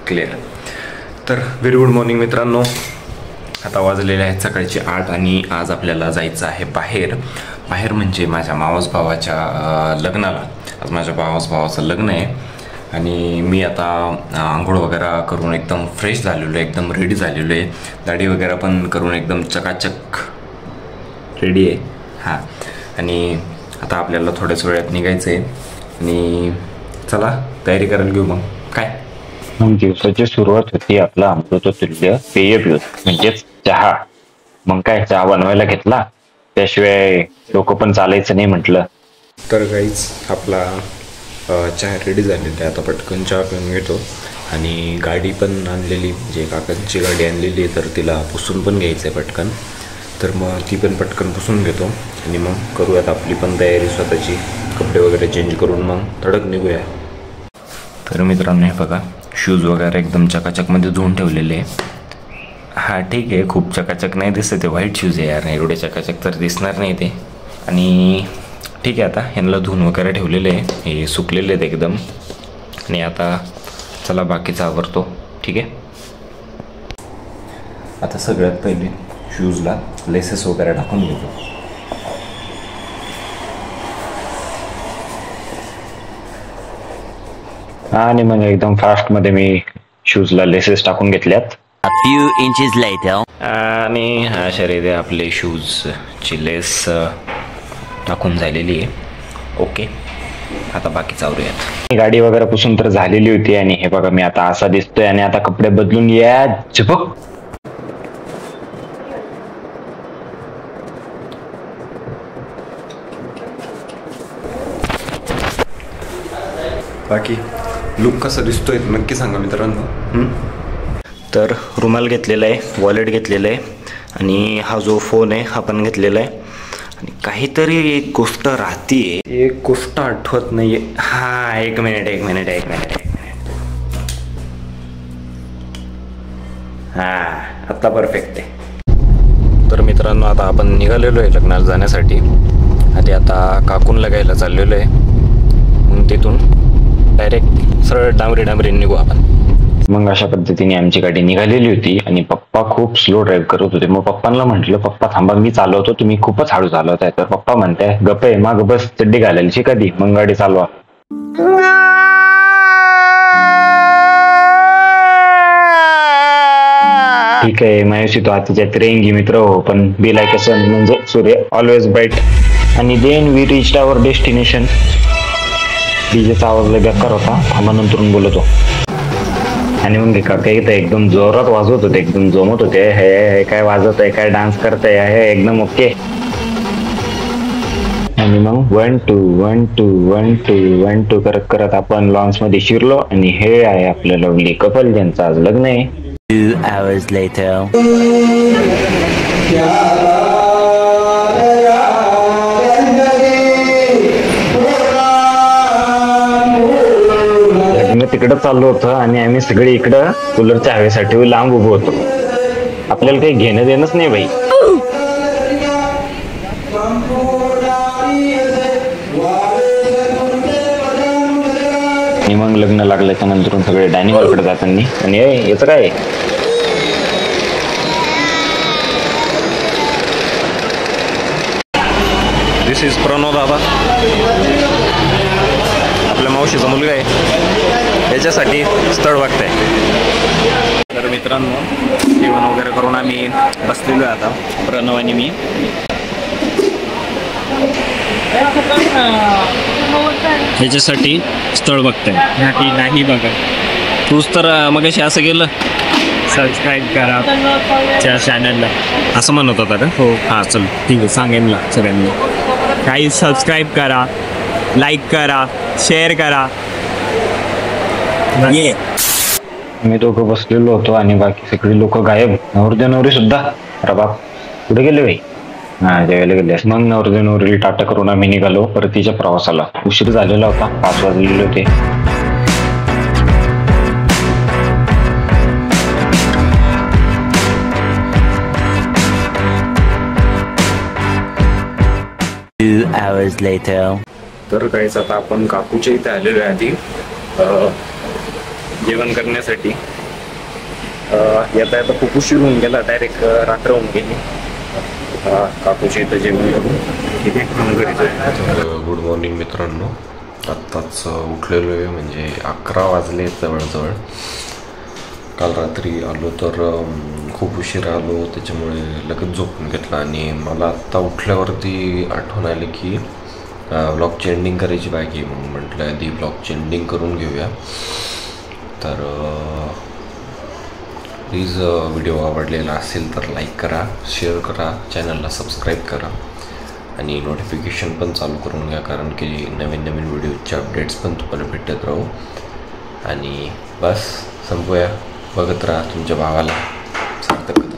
Clear. तर very good morning मित्रांनो. आता वाजलेले आहेत सकाळची 8 आणि आज आपल्याला जायचं आहे बाहेर. बाहेर म्हणजे माझ्या मावस भावाच्या लग्नाला. आज माझ्या मावस भावाचं लग्न आहे आणि मी आता आंघोळ वगैरे करून एकदम फ्रेश झालेलो आहे, एकदम रेडी झालेलो आहे. दाढी वगैरे पण करून एकदम चकाचक रेडी आहे. हां, आणि आता आपल्याला थोड्याच वेळात निघायचं आहे आणि चला तयारी करायला घेऊ. मग काय, मग दिवसाची सुरुवात होती आपला अमृततुल्य पेय पिऊन म्हणजेच चहा. मग काय, चहा बनवायला घेतला, त्याशिवाय लोक पण चालायचं नाही म्हटलं. तर काहीच आपला चहा रेडी झालेली आहे. आता पटकन चहा पिऊन घेतो आणि गाडी पण आणलेली, म्हणजे काकांची गाडी आणलेली आहे, तर तिला पुसून पण घ्यायचं आहे पटकन. तर मग ती पण पटकन पुसून घेतो आणि मग करूयात आपली पण तयारी स्वतःची. कपडे वगैरे चेंज करून मग धडक निघूया. तर मित्रांनो हे बघा, शूज वगैरे एकदम चकाचकमध्ये धुवून ठेवलेले आहे. हां ठीक आहे, खूप चकाचक नाही दिसत ते, व्हाईट शूज आहे यार, एवढे चकाचक तर दिसणार नाही ते. आणि ठीक आहे, आता ह्यांना धुवून वगैरे ठेवलेले आहे, हे सुकलेले आहेत एकदम. आणि आता चला बाकीचा आवरतो. ठीक आहे. आता सगळ्यात पहिले शूजला लेसेस वगैरे टाकून घेतो. आणि मग एकदम फास्ट मध्ये मी शूजला लेसेस टाकून घेतल्यात. A few inches later. आणि हा शरीर आपले शूजची लेस टाकून झालेली आहे. ओके, आता बाकीच आवरूयात. गाडी वगैरे पुसून तर झालेली होती आणि हे बघा मी आता असा दिसतोय आणि आता कपडे बदलून या झपक. बाकी लुक कसा दिसतोय नक्की सांगा मित्रांनो. तर रुमाल घेतलेला आहे, वॉलेट घेतलेलं आहे आणि हा जो फोन आहे हा पण घेतलेला आहे. आणि काहीतरी एक गोष्ट राहते, एक गोष्ट आठवत नाही आहे. हां, एक मिनिट. हां, आत्ता परफेक्ट आहे. तर मित्रांनो आता आपण निघालेलो आहे लग्नाला जाण्यासाठी आणि आता काकूनला घ्यायला चाललेलो आहे. मग तिथून डायरेक्ट सरळ डांबरी निघू आपण. मग अशा पद्धतीने आमची गाडी निघालेली होती आणि पप्पा खूप स्लो ड्राईव्ह करत होते. मग पप्पांना म्हटलं, पप्पा थांबा मी चालवतो, तुम्ही खूपच हळू चालवताय. तर पप्पा म्हणताय गप आहे, माग बस, चड्डी घालायची कधी, मग गाडी चालवा. ठीक आहे, मायुसी तो हातीच्यात रेंगी मित्र हो, पण बी लाईक अ सन म्हणजे सूर्य ऑलवेज ब्राईट. आणि then we reached our destination. डीजेचा आवाज लय बेकार होता, थांबा नंतरून बोलतो. आणि मग काका इथं एकदम जोरात वाजवत होते, एकदम जमत होते. हे काय वाजवत आहे, काय डान्स करताय, हे एकदम ओके. आणि मग 1 2 1 2 1 2 1 2 करत करत आपण लॉन्च मध्ये शिरलो आणि हे आहे आपलं लवली कपल ज्यांचं आज लग्न आहे. 2 hours later. तिकडं चाललो होतं आणि आम्ही सगळे इकडं कूलरच्या हवेसाठी लांब उभं होतो. आपल्याला काही घेणं देणंच नाही बाई. आणि मग लग्न लागल्याच्या नंतर सगळे डायनिंग हॉलकडे जाताना आणि याचं काय, दिस इज प्रणव दादा, आपल्या मावशीचा मुलगा आहे, याच्यासाठी स्थळ बघताय. तर मित्रांनो जेवण वगैरे करून आम्ही बसलेलो आहे आता, प्रणव आणि मी. याच्यासाठी स्थळ बघताय. नाही बघा, तूच तर मगाशी असं केलं, सबस्क्राईब करा त्या चॅनलला असं म्हणत होता का? हो. हां चल ठीक आहे, सांगेन ना सगळ्यांनी. काही सबस्क्राईब करा, लाईक करा, शेअर करा. ये मी दोघं बसलेलो होतो आणि बाकी सगळी लोक गायब. नवरी सुद्धा. अरे बाप, कुठे गेले बाई? हा, जेवायला गेले. मग नवरी टाटा करून आम्ही निघालो परतीच्या प्रवासाला. उशीर झालेला होता, 5 वाजलेले होते. hours later. तर काहीच आता आपण काकूच्या इथे आलेलो आहे आधी जेवण करण्यासाठी. येता येता खूप उशीर होऊन गेला, डायरेक्ट रात्र होऊन गेली. काकूच्या इथं जेवण करून किती घरी जाऊ. गुड मॉर्निंग मित्रांनो. आत्ताच उठलेलो आहे, म्हणजे 11 वाजले जवळजवळ. काल रात्री आलो तर खूप उशीर आलो, त्याच्यामुळे लगेच झोपून घेतला. आणि मला आत्ता उठल्यावरती आठवण आली की ब्लॉगची एंडिंग करायची बाकी. मग म्हटलं आधी ब्लॉगची एंडिंग करून घेऊया. तर प्लीज व्हिडिओ आवडलेला असेल तर लाईक करा, शेअर करा, चॅनलला सबस्क्राईब करा आणि नोटिफिकेशन पण चालू करून घ्या, कारण की नवीन नवीन व्हिडिओचे अपडेट्स पण तुम्हाला भेटत राहू. आणि बस संपूया. बघत राहा तुमच्या भावाला सार्थक.